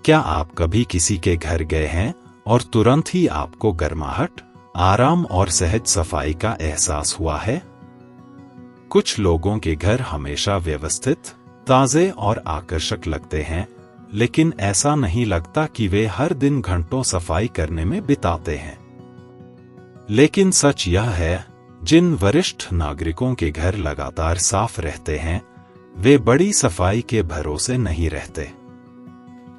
क्या आप कभी किसी के घर गए हैं और तुरंत ही आपको गर्माहट, आराम और सहज सफाई का एहसास हुआ है? कुछ लोगों के घर हमेशा व्यवस्थित, ताजे और आकर्षक लगते हैं, लेकिन ऐसा नहीं लगता कि वे हर दिन घंटों सफाई करने में बिताते हैं। लेकिन सच यह है, जिन वरिष्ठ नागरिकों के घर लगातार साफ रहते हैं, वे बड़ी सफाई के भरोसे नहीं रहते।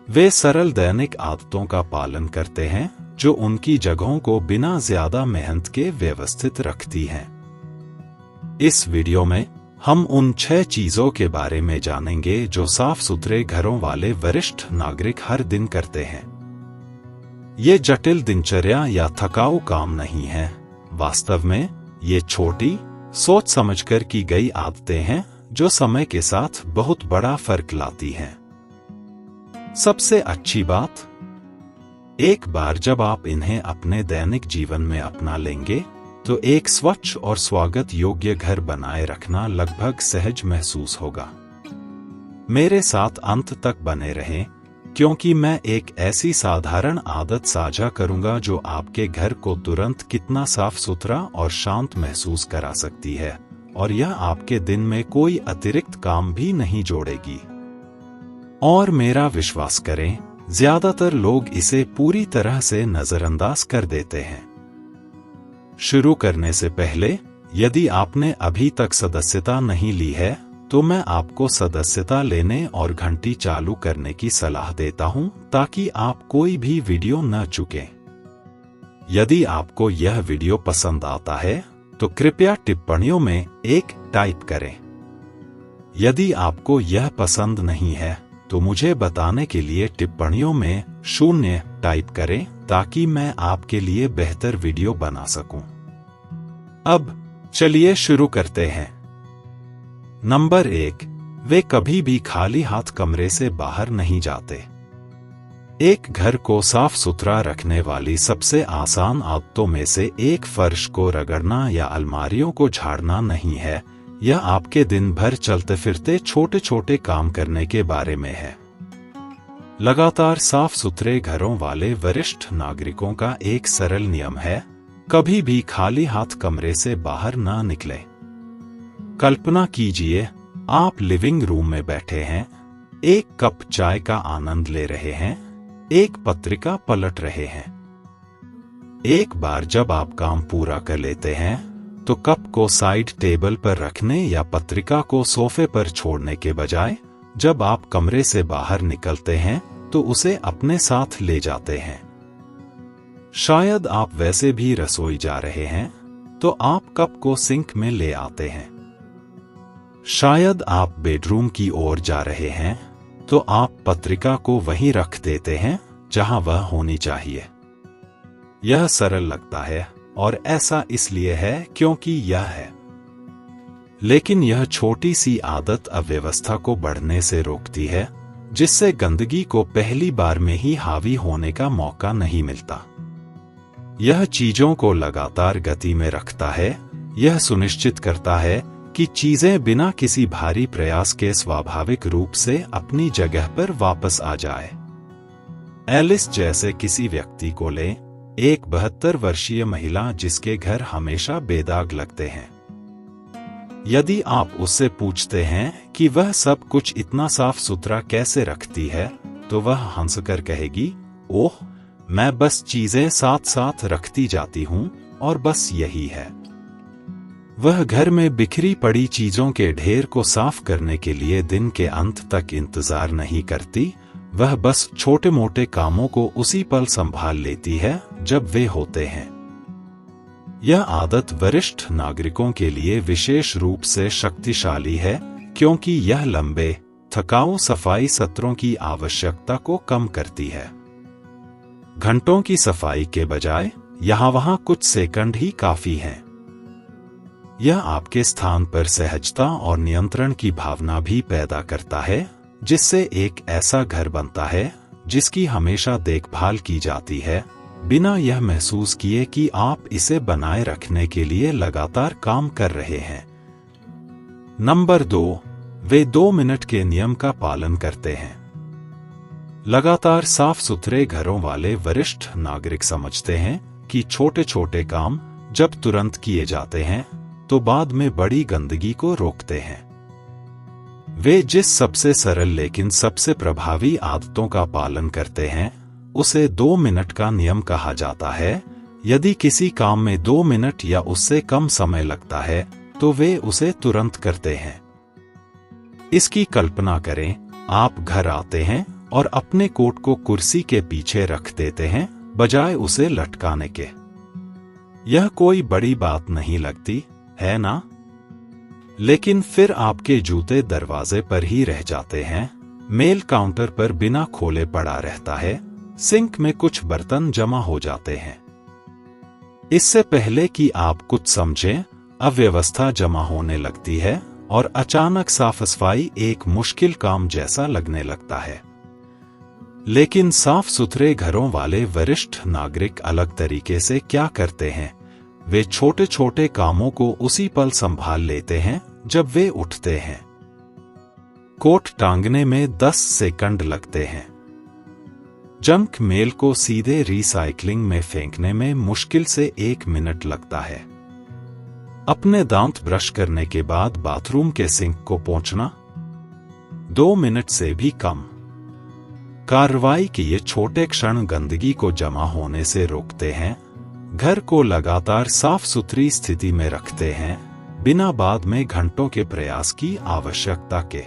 वे सरल दैनिक आदतों का पालन करते हैं, जो उनकी जगहों को बिना ज्यादा मेहनत के व्यवस्थित रखती हैं। इस वीडियो में हम उन 6 चीजों के बारे में जानेंगे जो साफ सुथरे घरों वाले वरिष्ठ नागरिक हर दिन करते हैं। ये जटिल दिनचर्या या थकाऊ काम नहीं है। वास्तव में ये छोटी, सोच समझकर की गई आदतें हैं जो समय के साथ बहुत बड़ा फर्क लाती हैं। सबसे अच्छी बात, एक बार जब आप इन्हें अपने दैनिक जीवन में अपना लेंगे, तो एक स्वच्छ और स्वागत योग्य घर बनाए रखना लगभग सहज महसूस होगा। मेरे साथ अंत तक बने रहें, क्योंकि मैं एक ऐसी साधारण आदत साझा करूंगा जो आपके घर को तुरंत कितना साफ सुथरा और शांत महसूस करा सकती है, और यह आपके दिन में कोई अतिरिक्त काम भी नहीं जोड़ेगी। और मेरा विश्वास करें, ज्यादातर लोग इसे पूरी तरह से नजरअंदाज कर देते हैं। शुरू करने से पहले, यदि आपने अभी तक सदस्यता नहीं ली है, तो मैं आपको सदस्यता लेने और घंटी चालू करने की सलाह देता हूं, ताकि आप कोई भी वीडियो न चुकें। यदि आपको यह वीडियो पसंद आता है, तो कृपया टिप्पणियों में 1 टाइप करें। यदि आपको यह पसंद नहीं है, तो मुझे बताने के लिए टिप्पणियों में 0 टाइप करें, ताकि मैं आपके लिए बेहतर वीडियो बना सकूं। अब चलिए शुरू करते हैं। नंबर 1, वे कभी भी खाली हाथ कमरे से बाहर नहीं जाते। एक घर को साफ सुथरा रखने वाली सबसे आसान आदतों में से एक फर्श को रगड़ना या अलमारियों को झाड़ना नहीं है। यह आपके दिन भर चलते फिरते छोटे छोटे काम करने के बारे में है। लगातार साफ सुथरे घरों वाले वरिष्ठ नागरिकों का एक सरल नियम है, कभी भी खाली हाथ कमरे से बाहर ना निकलें। कल्पना कीजिए, आप लिविंग रूम में बैठे हैं, एक कप चाय का आनंद ले रहे हैं, एक पत्रिका पलट रहे हैं। एक बार जब आप काम पूरा कर लेते हैं, तो कप को साइड टेबल पर रखने या पत्रिका को सोफे पर छोड़ने के बजाय, जब आप कमरे से बाहर निकलते हैं, तो उसे अपने साथ ले जाते हैं। शायद आप वैसे भी रसोई जा रहे हैं, तो आप कप को सिंक में ले आते हैं। शायद आप बेडरूम की ओर जा रहे हैं, तो आप पत्रिका को वहीं रख देते हैं जहां वह होनी चाहिए। यह सरल लगता है, और ऐसा इसलिए है क्योंकि यह है। लेकिन यह छोटी सी आदत अव्यवस्था को बढ़ने से रोकती है, जिससे गंदगी को पहली बार में ही हावी होने का मौका नहीं मिलता। यह चीजों को लगातार गति में रखता है। यह सुनिश्चित करता है कि चीजें बिना किसी भारी प्रयास के स्वाभाविक रूप से अपनी जगह पर वापस आ जाए। एलिस जैसे किसी व्यक्ति को लें, एक 72 वर्षीय महिला जिसके घर हमेशा बेदाग लगते हैं। यदि आप उससे पूछते हैं कि वह सब कुछ इतना साफ सुथरा कैसे रखती है, तो वह हंसकर कहेगी, ओह, मैं बस चीजें साथ साथ रखती जाती हूं और बस यही है। वह घर में बिखरी पड़ी चीजों के ढेर को साफ करने के लिए दिन के अंत तक इंतजार नहीं करती। वह बस छोटे मोटे कामों को उसी पल संभाल लेती है जब वे होते हैं। यह आदत वरिष्ठ नागरिकों के लिए विशेष रूप से शक्तिशाली है, क्योंकि यह लंबे, थकाऊ सफाई सत्रों की आवश्यकता को कम करती है। घंटों की सफाई के बजाय यहाँ वहाँ कुछ सेकंड ही काफी हैं। यह आपके स्थान पर सहजता और नियंत्रण की भावना भी पैदा करता है, जिससे एक ऐसा घर बनता है जिसकी हमेशा देखभाल की जाती है, बिना यह महसूस किए कि आप इसे बनाए रखने के लिए लगातार काम कर रहे हैं। नंबर 2, वे 2 मिनट के नियम का पालन करते हैं। लगातार साफ सुथरे घरों वाले वरिष्ठ नागरिक समझते हैं कि छोटे छोटे काम जब तुरंत किए जाते हैं तो बाद में बड़ी गंदगी को रोकते हैं। वे जिस सबसे सरल लेकिन सबसे प्रभावी आदतों का पालन करते हैं उसे 2 मिनट का नियम कहा जाता है। यदि किसी काम में 2 मिनट या उससे कम समय लगता है तो वे उसे तुरंत करते हैं। इसकी कल्पना करें, आप घर आते हैं और अपने कोट को कुर्सी के पीछे रख देते हैं बजाय उसे लटकाने के। यह कोई बड़ी बात नहीं लगती, है ना? लेकिन फिर आपके जूते दरवाजे पर ही रह जाते हैं, मेल काउंटर पर बिना खोले पड़ा रहता है, सिंक में कुछ बर्तन जमा हो जाते हैं। इससे पहले कि आप कुछ समझें, अव्यवस्था जमा होने लगती है और अचानक साफ सफाई एक मुश्किल काम जैसा लगने लगता है। लेकिन साफ सुथरे घरों वाले वरिष्ठ नागरिक अलग तरीके से क्या करते हैं? वे छोटे छोटे कामों को उसी पल संभाल लेते हैं जब वे उठते हैं। कोट टांगने में 10 सेकंड लगते हैं। जंक मेल को सीधे रिसाइकलिंग में फेंकने में मुश्किल से 1 मिनट लगता है। अपने दांत ब्रश करने के बाद बाथरूम के सिंक को पोंछना 2 मिनट से भी कम। कार्रवाई के ये छोटे क्षण गंदगी को जमा होने से रोकते हैं, घर को लगातार साफ सुथरी स्थिति में रखते हैं, बिना बाद में घंटों के प्रयास की आवश्यकता के।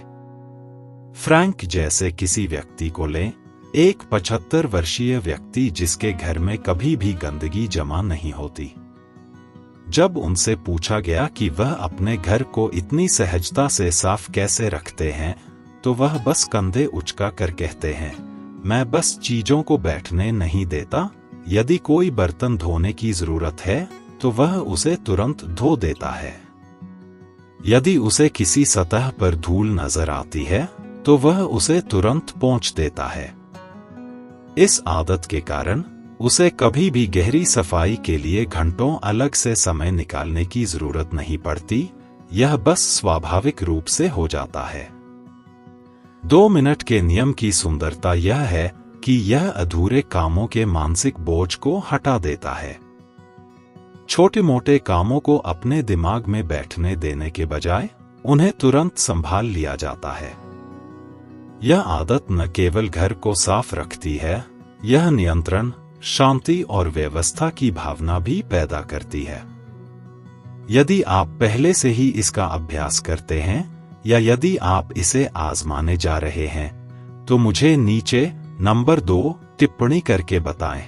फ्रैंक जैसे किसी व्यक्ति को लें, एक 75 वर्षीय व्यक्ति जिसके घर में कभी भी गंदगी जमा नहीं होती। जब उनसे पूछा गया कि वह अपने घर को इतनी सहजता से साफ कैसे रखते हैं, तो वह बस कंधे उचका कर कहते हैं, मैं बस चीजों को बैठने नहीं देता। यदि कोई बर्तन धोने की जरूरत है तो वह उसे तुरंत धो देता है। यदि उसे किसी सतह पर धूल नजर आती है तो वह उसे तुरंत पोंछ देता है। इस आदत के कारण उसे कभी भी गहरी सफाई के लिए घंटों अलग से समय निकालने की जरूरत नहीं पड़ती, यह बस स्वाभाविक रूप से हो जाता है। 2 मिनट के नियम की सुंदरता यह है कि यह अधूरे कामों के मानसिक बोझ को हटा देता है। छोटे मोटे कामों को अपने दिमाग में बैठने देने के बजाय उन्हें तुरंत संभाल लिया जाता है। यह आदत न केवल घर को साफ रखती है, यह नियंत्रण, शांति और व्यवस्था की भावना भी पैदा करती है। यदि आप पहले से ही इसका अभ्यास करते हैं या यदि आप इसे आजमाने जा रहे हैं तो मुझे नीचे नंबर 2 टिप्पणी करके बताएं।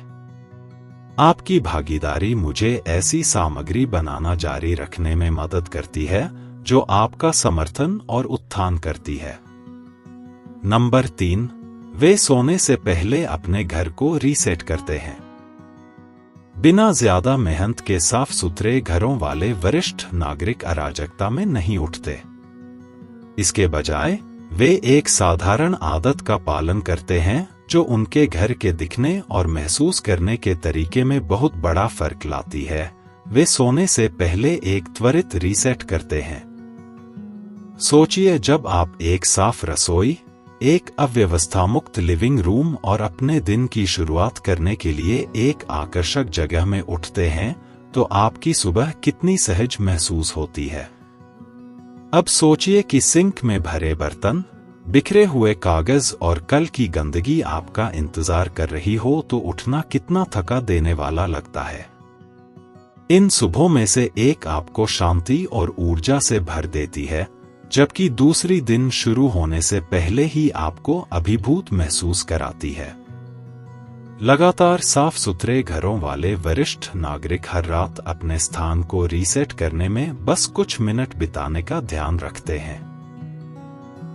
आपकी भागीदारी मुझे ऐसी सामग्री बनाना जारी रखने में मदद करती है जो आपका समर्थन और उत्थान करती है। नंबर 3, वे सोने से पहले अपने घर को रीसेट करते हैं। बिना ज्यादा मेहनत के साफ सुथरे घरों वाले वरिष्ठ नागरिक अराजकता में नहीं उठते। इसके बजाय वे एक साधारण आदत का पालन करते हैं जो उनके घर के दिखने और महसूस करने के तरीके में बहुत बड़ा फर्क लाती है। वे सोने से पहले एक त्वरित रीसेट करते हैं। सोचिए, जब आप एक साफ रसोई, एक अव्यवस्था मुक्त लिविंग रूम और अपने दिन की शुरुआत करने के लिए एक आकर्षक जगह में उठते हैं तो आपकी सुबह कितनी सहज महसूस होती है। अब सोचिए कि सिंक में भरे बर्तन, बिखरे हुए कागज और कल की गंदगी आपका इंतजार कर रही हो तो उठना कितना थका देने वाला लगता है। इन सुबहों में से एक आपको शांति और ऊर्जा से भर देती है, जबकि दूसरी दिन शुरू होने से पहले ही आपको अभिभूत महसूस कराती है। लगातार साफ सुथरे घरों वाले वरिष्ठ नागरिक हर रात अपने स्थान को रीसेट करने में बस कुछ मिनट बिताने का ध्यान रखते हैं।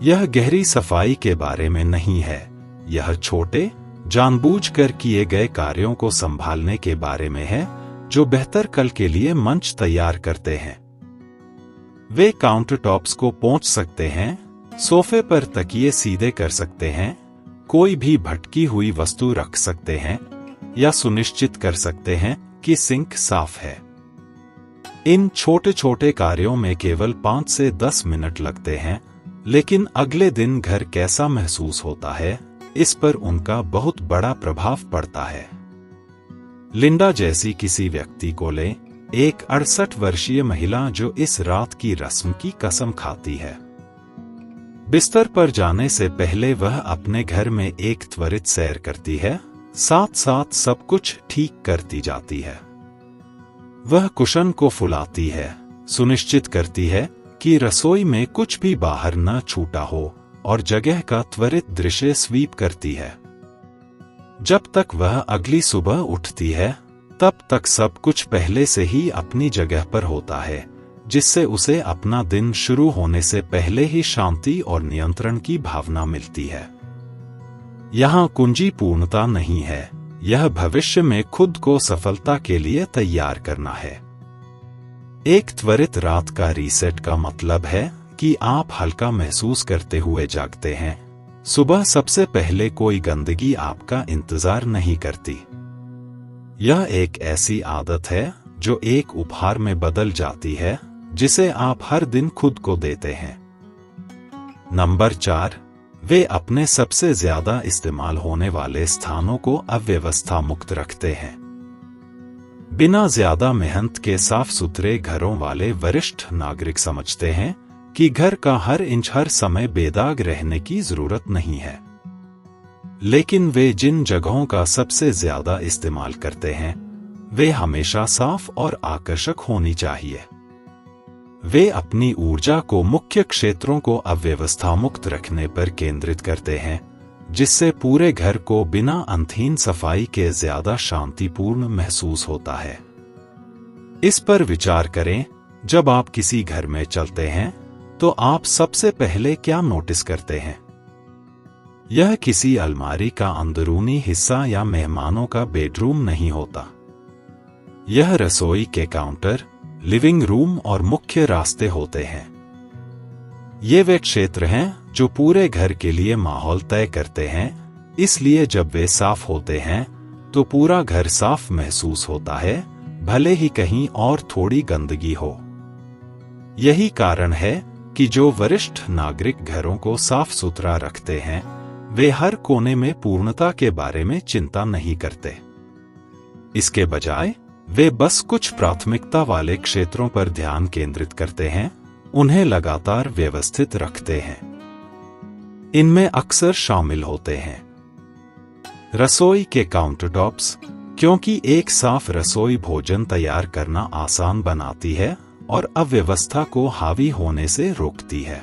यह गहरी सफाई के बारे में नहीं है, यह छोटे, जानबूझकर किए गए कार्यों को संभालने के बारे में है जो बेहतर कल के लिए मंच तैयार करते हैं। वे काउंटर टॉप्स को पोंछ सकते हैं, सोफे पर तकिए सीधे कर सकते हैं, कोई भी भटकी हुई वस्तु रख सकते हैं या सुनिश्चित कर सकते हैं कि सिंक साफ है। इन छोटे छोटे कार्यों में केवल 5 से 10 मिनट लगते हैं, लेकिन अगले दिन घर कैसा महसूस होता है, इस पर उनका बहुत बड़ा प्रभाव पड़ता है। लिंडा जैसी किसी व्यक्ति को लें, एक 68 वर्षीय महिला जो इस रात की रस्म की कसम खाती है। बिस्तर पर जाने से पहले वह अपने घर में एक त्वरित सैर करती है, साथ साथ सब कुछ ठीक करती जाती है। वह कुशन को फुलाती है, सुनिश्चित करती है कि रसोई में कुछ भी बाहर न छूटा हो और जगह का त्वरित दृश्य स्वीप करती है। जब तक वह अगली सुबह उठती है, तब तक सब कुछ पहले से ही अपनी जगह पर होता है, जिससे उसे अपना दिन शुरू होने से पहले ही शांति और नियंत्रण की भावना मिलती है। यहाँ कुंजी पूर्णता नहीं है, यह भविष्य में खुद को सफलता के लिए तैयार करना है। एक त्वरित रात का रीसेट का मतलब है कि आप हल्का महसूस करते हुए जागते हैं। सुबह सबसे पहले कोई गंदगी आपका इंतजार नहीं करती। यह एक ऐसी आदत है जो एक उपहार में बदल जाती है, जिसे आप हर दिन खुद को देते हैं। नंबर 4, वे अपने सबसे ज्यादा इस्तेमाल होने वाले स्थानों को अव्यवस्था मुक्त रखते हैं। बिना ज्यादा मेहनत के साफ सुथरे घरों वाले वरिष्ठ नागरिक समझते हैं कि घर का हर इंच हर समय बेदाग रहने की जरूरत नहीं है। लेकिन वे जिन जगहों का सबसे ज्यादा इस्तेमाल करते हैं, वे हमेशा साफ और आकर्षक होनी चाहिए। वे अपनी ऊर्जा को मुख्य क्षेत्रों को अव्यवस्था मुक्त रखने पर केंद्रित करते हैं, जिससे पूरे घर को बिना अंतहीन सफाई के ज्यादा शांतिपूर्ण महसूस होता है। इस पर विचार करें, जब आप किसी घर में चलते हैं तो आप सबसे पहले क्या नोटिस करते हैं? यह किसी अलमारी का अंदरूनी हिस्सा या मेहमानों का बेडरूम नहीं होता। यह रसोई के काउंटर, लिविंग रूम और मुख्य रास्ते होते हैं। ये वे क्षेत्र हैं जो पूरे घर के लिए माहौल तय करते हैं, इसलिए जब वे साफ होते हैं तो पूरा घर साफ महसूस होता है, भले ही कहीं और थोड़ी गंदगी हो। यही कारण है कि जो वरिष्ठ नागरिक घरों को साफ सुथरा रखते हैं, वे हर कोने में पूर्णता के बारे में चिंता नहीं करते। इसके बजाय वे बस कुछ प्राथमिकता वाले क्षेत्रों पर ध्यान केंद्रित करते हैं, उन्हें लगातार व्यवस्थित रखते हैं। इनमें अक्सर शामिल होते हैं रसोई के काउंटरटॉप्स, क्योंकि एक साफ रसोई भोजन तैयार करना आसान बनाती है और अव्यवस्था को हावी होने से रोकती है।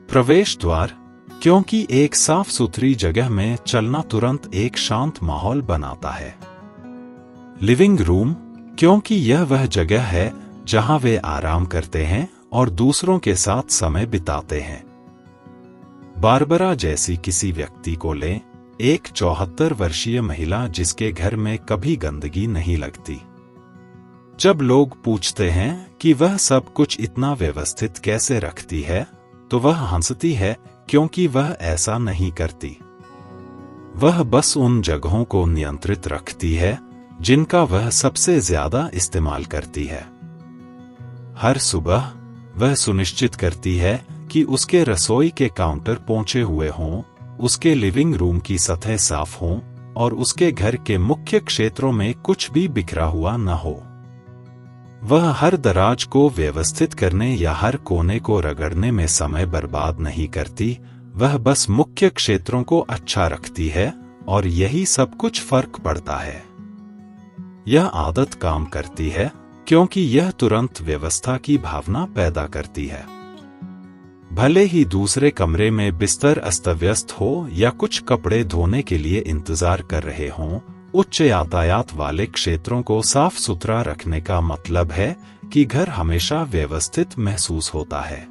प्रवेश द्वार, क्योंकि एक साफ सुथरी जगह में चलना तुरंत एक शांत माहौल बनाता है। लिविंग रूम, क्योंकि यह वह जगह है जहां वे आराम करते हैं और दूसरों के साथ समय बिताते हैं। बारबरा जैसी किसी व्यक्ति को लें, एक 74 वर्षीय महिला जिसके घर में कभी गंदगी नहीं लगती। जब लोग पूछते हैं कि वह सब कुछ इतना व्यवस्थित कैसे रखती है, तो वह हंसती है, क्योंकि वह ऐसा नहीं करती। वह बस उन जगहों को नियंत्रित रखती है जिनका वह सबसे ज्यादा इस्तेमाल करती है। हर सुबह वह सुनिश्चित करती है कि उसके रसोई के काउंटर पोंछे हुए हों, उसके लिविंग रूम की सतह साफ हों और उसके घर के मुख्य क्षेत्रों में कुछ भी बिखरा हुआ न हो। वह हर दराज को व्यवस्थित करने या हर कोने को रगड़ने में समय बर्बाद नहीं करती, वह बस मुख्य क्षेत्रों को अच्छा रखती है और यही सब कुछ फर्क पड़ता है। यह आदत काम करती है क्योंकि यह तुरंत व्यवस्था की भावना पैदा करती है। भले ही दूसरे कमरे में बिस्तर अस्तव्यस्त हो या कुछ कपड़े धोने के लिए इंतजार कर रहे हों, उच्च यातायात वाले क्षेत्रों को साफ सुथरा रखने का मतलब है कि घर हमेशा व्यवस्थित महसूस होता है।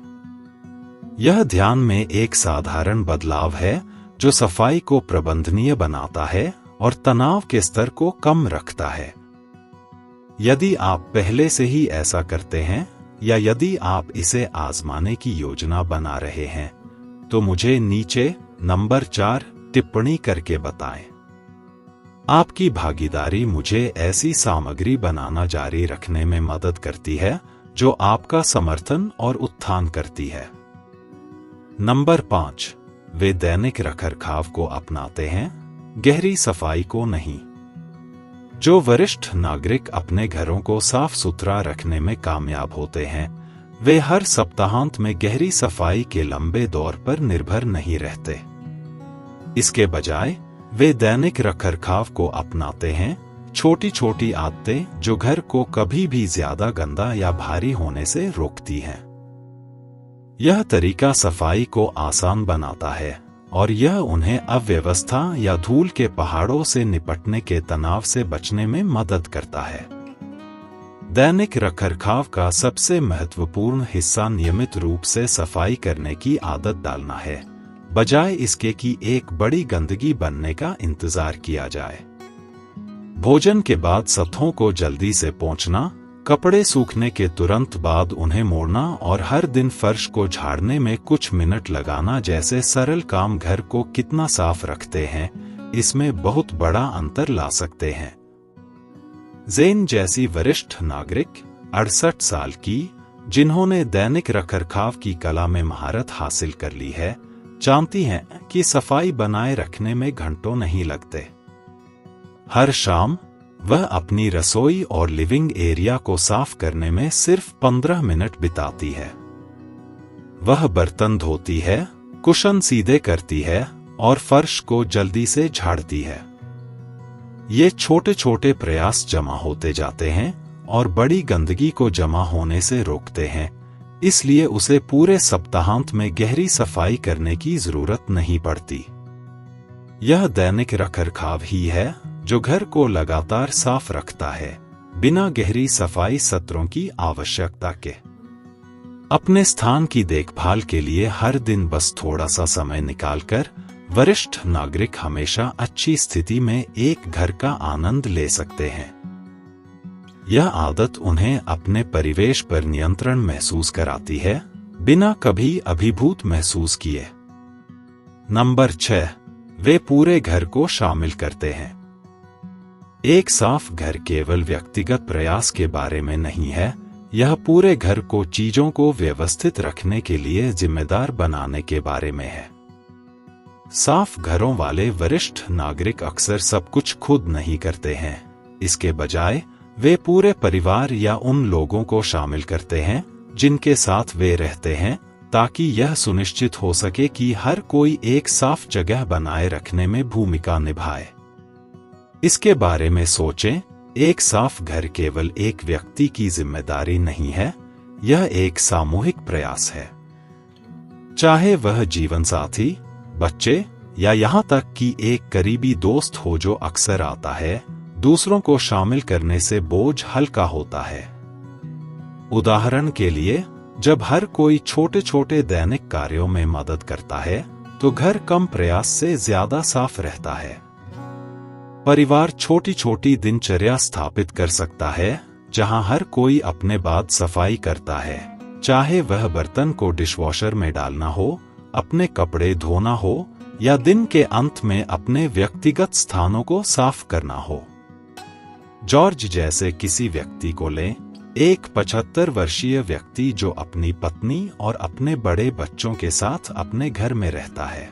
यह ध्यान में एक साधारण बदलाव है जो सफाई को प्रबंधनीय बनाता है और तनाव के स्तर को कम रखता है। यदि आप पहले से ही ऐसा करते हैं या यदि आप इसे आजमाने की योजना बना रहे हैं, तो मुझे नीचे नंबर 4 टिप्पणी करके बताएं। आपकी भागीदारी मुझे ऐसी सामग्री बनाना जारी रखने में मदद करती है जो आपका समर्थन और उत्थान करती है। नंबर 5, वे दैनिक रखरखाव को अपनाते हैं, गहरी सफाई को नहीं। जो वरिष्ठ नागरिक अपने घरों को साफ सुथरा रखने में कामयाब होते हैं, वे हर सप्ताहांत में गहरी सफाई के लंबे दौर पर निर्भर नहीं रहते। इसके बजाय वे दैनिक रखरखाव को अपनाते हैं, छोटी छोटी आदतें जो घर को कभी भी ज्यादा गंदा या भारी होने से रोकती हैं। यह तरीका सफाई को आसान बनाता है और यह उन्हें अव्यवस्था या धूल के पहाड़ों से निपटने के तनाव से बचने में मदद करता है। दैनिक रखरखाव का सबसे महत्वपूर्ण हिस्सा नियमित रूप से सफाई करने की आदत डालना है, बजाय इसके कि एक बड़ी गंदगी बनने का इंतजार किया जाए। भोजन के बाद सतहों को जल्दी से पोंछना, कपड़े सूखने के तुरंत बाद उन्हें मोड़ना और हर दिन फर्श को झाड़ने में कुछ मिनट लगाना जैसे सरल काम घर को कितना साफ रखते हैं, इसमें बहुत बड़ा अंतर ला सकते हैं। ज़ेन जैसी वरिष्ठ नागरिक 68 साल की, जिन्होंने दैनिक रखरखाव की कला में महारत हासिल कर ली है, जानती हैं कि सफाई बनाए रखने में घंटों नहीं लगते। हर शाम वह अपनी रसोई और लिविंग एरिया को साफ करने में सिर्फ 15 मिनट बिताती है। वह बर्तन धोती है, कुशन सीधे करती है और फर्श को जल्दी से झाड़ती है। ये छोटे छोटे प्रयास जमा होते जाते हैं और बड़ी गंदगी को जमा होने से रोकते हैं, इसलिए उसे पूरे सप्ताहांत में गहरी सफाई करने की जरूरत नहीं पड़ती। यह दैनिक रखरखाव ही है जो घर को लगातार साफ रखता है, बिना गहरी सफाई सत्रों की आवश्यकता के। अपने स्थान की देखभाल के लिए हर दिन बस थोड़ा सा समय निकालकर वरिष्ठ नागरिक हमेशा अच्छी स्थिति में एक घर का आनंद ले सकते हैं। यह आदत उन्हें अपने परिवेश पर नियंत्रण महसूस कराती है, बिना कभी अभिभूत महसूस किए। नंबर 6, वे पूरे घर को शामिल करते हैं। एक साफ घर केवल व्यक्तिगत प्रयास के बारे में नहीं है, यह पूरे घर को चीजों को व्यवस्थित रखने के लिए जिम्मेदार बनाने के बारे में है। साफ घरों वाले वरिष्ठ नागरिक अक्सर सब कुछ खुद नहीं करते हैं, इसके बजाय वे पूरे परिवार या उन लोगों को शामिल करते हैं जिनके साथ वे रहते हैं, ताकि यह सुनिश्चित हो सके कि हर कोई एक साफ जगह बनाए रखने में भूमिका निभाए। इसके बारे में सोचें, एक साफ घर केवल एक व्यक्ति की जिम्मेदारी नहीं है, यह एक सामूहिक प्रयास है। चाहे वह जीवनसाथी, बच्चे या यहाँ तक कि एक करीबी दोस्त हो जो अक्सर आता है, दूसरों को शामिल करने से बोझ हल्का होता है। उदाहरण के लिए, जब हर कोई छोटे छोटे दैनिक कार्यों में मदद करता है, तो घर कम प्रयास से ज्यादा साफ रहता है। परिवार छोटी छोटी दिनचर्या स्थापित कर सकता है, जहां हर कोई अपने बाद सफाई करता है, चाहे वह बर्तन को डिशवॉशर में डालना हो, अपने कपड़े धोना हो या दिन के अंत में अपने व्यक्तिगत स्थानों को साफ करना हो। जॉर्ज जैसे किसी व्यक्ति को लें, एक 75 वर्षीय व्यक्ति जो अपनी पत्नी और अपने बड़े बच्चों के साथ अपने घर में रहता है।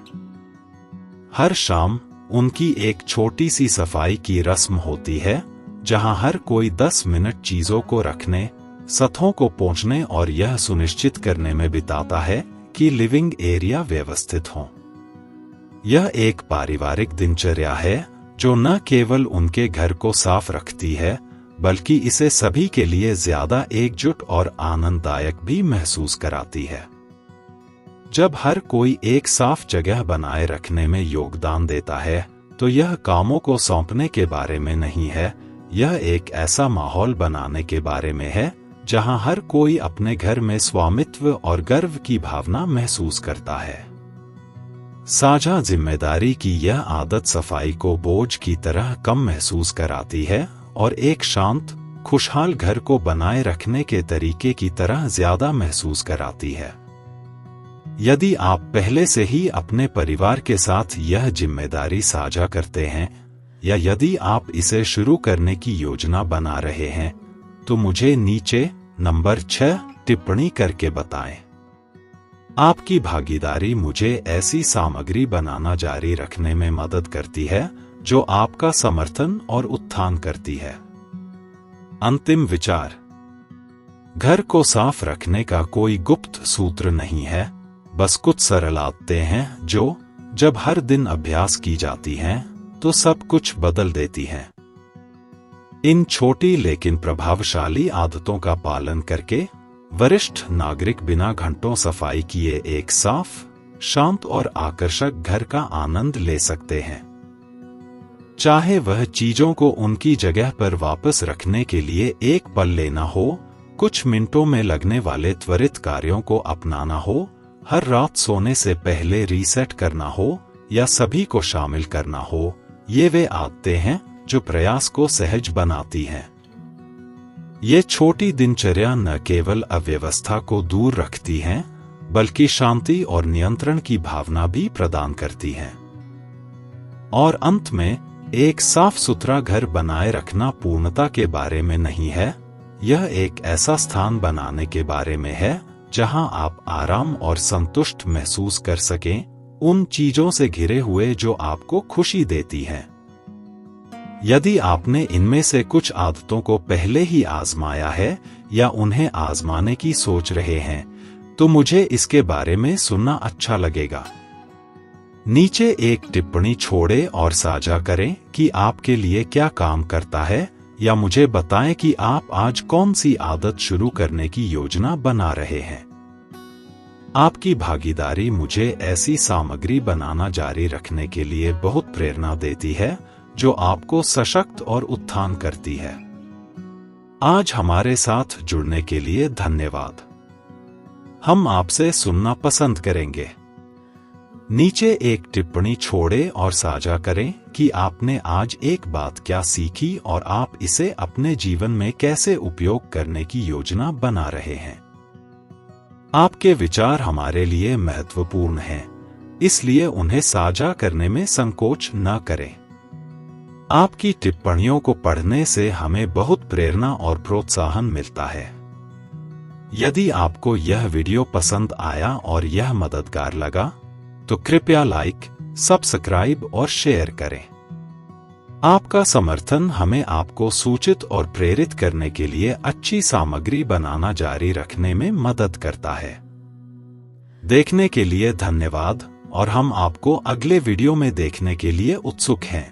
हर शाम उनकी एक छोटी सी सफाई की रस्म होती है, जहां हर कोई 10 मिनट चीजों को रखने, सतहों को पोंछने और यह सुनिश्चित करने में बिताता है कि लिविंग एरिया व्यवस्थित हो। यह एक पारिवारिक दिनचर्या है जो न केवल उनके घर को साफ रखती है, बल्कि इसे सभी के लिए ज्यादा एकजुट और आनंददायक भी महसूस कराती है। जब हर कोई एक साफ जगह बनाए रखने में योगदान देता है, तो यह कामों को सौंपने के बारे में नहीं है, यह एक ऐसा माहौल बनाने के बारे में है जहां हर कोई अपने घर में स्वामित्व और गर्व की भावना महसूस करता है। साझा जिम्मेदारी की यह आदत सफाई को बोझ की तरह कम महसूस कराती है और एक शांत, खुशहाल घर को बनाए रखने के तरीके की तरह ज्यादा महसूस कराती है। यदि आप पहले से ही अपने परिवार के साथ यह जिम्मेदारी साझा करते हैं, या यदि आप इसे शुरू करने की योजना बना रहे हैं, तो मुझे नीचे नंबर 6 टिप्पणी करके बताएं। आपकी भागीदारी मुझे ऐसी सामग्री बनाना जारी रखने में मदद करती है जो आपका समर्थन और उत्थान करती है। अंतिम विचार। घर को साफ रखने का कोई गुप्त सूत्र नहीं है, बस कुछ सरल आदतें हैं जो जब हर दिन अभ्यास की जाती हैं तो सब कुछ बदल देती हैं। इन छोटी लेकिन प्रभावशाली आदतों का पालन करके वरिष्ठ नागरिक बिना घंटों सफाई किए एक साफ, शांत और आकर्षक घर का आनंद ले सकते हैं। चाहे वह चीजों को उनकी जगह पर वापस रखने के लिए एक पल लेना हो, कुछ मिनटों में लगने वाले त्वरित कार्यों को अपनाना हो, हर रात सोने से पहले रीसेट करना हो या सभी को शामिल करना हो, ये वे आदतें हैं जो प्रयास को सहज बनाती हैं। ये छोटी दिनचर्या न केवल अव्यवस्था को दूर रखती हैं, बल्कि शांति और नियंत्रण की भावना भी प्रदान करती हैं। और अंत में, एक साफ सुथरा घर बनाए रखना पूर्णता के बारे में नहीं है, यह एक ऐसा स्थान बनाने के बारे में है जहां आप आराम और संतुष्ट महसूस कर सकें, उन चीजों से घिरे हुए जो आपको खुशी देती हैं। यदि आपने इनमें से कुछ आदतों को पहले ही आजमाया है या उन्हें आजमाने की सोच रहे हैं, तो मुझे इसके बारे में सुनना अच्छा लगेगा। नीचे एक टिप्पणी छोड़ें और साझा करें कि आपके लिए क्या काम करता है, या मुझे बताएं कि आप आज कौन सी आदत शुरू करने की योजना बना रहे हैं। आपकी भागीदारी मुझे ऐसी सामग्री बनाना जारी रखने के लिए बहुत प्रेरणा देती है जो आपको सशक्त और उत्थान करती है। आज हमारे साथ जुड़ने के लिए धन्यवाद। हम आपसे सुनना पसंद करेंगे। नीचे एक टिप्पणी छोड़ें और साझा करें कि आपने आज एक बात क्या सीखी और आप इसे अपने जीवन में कैसे उपयोग करने की योजना बना रहे हैं। आपके विचार हमारे लिए महत्वपूर्ण हैं, इसलिए उन्हें साझा करने में संकोच न करें। आपकी टिप्पणियों को पढ़ने से हमें बहुत प्रेरणा और प्रोत्साहन मिलता है। यदि आपको यह वीडियो पसंद आया और यह मददगार लगा, तो कृपया लाइक, सब्सक्राइब और शेयर करें। आपका समर्थन हमें आपको सूचित और प्रेरित करने के लिए अच्छी सामग्री बनाना जारी रखने में मदद करता है। देखने के लिए धन्यवाद और हम आपको अगले वीडियो में देखने के लिए उत्सुक हैं।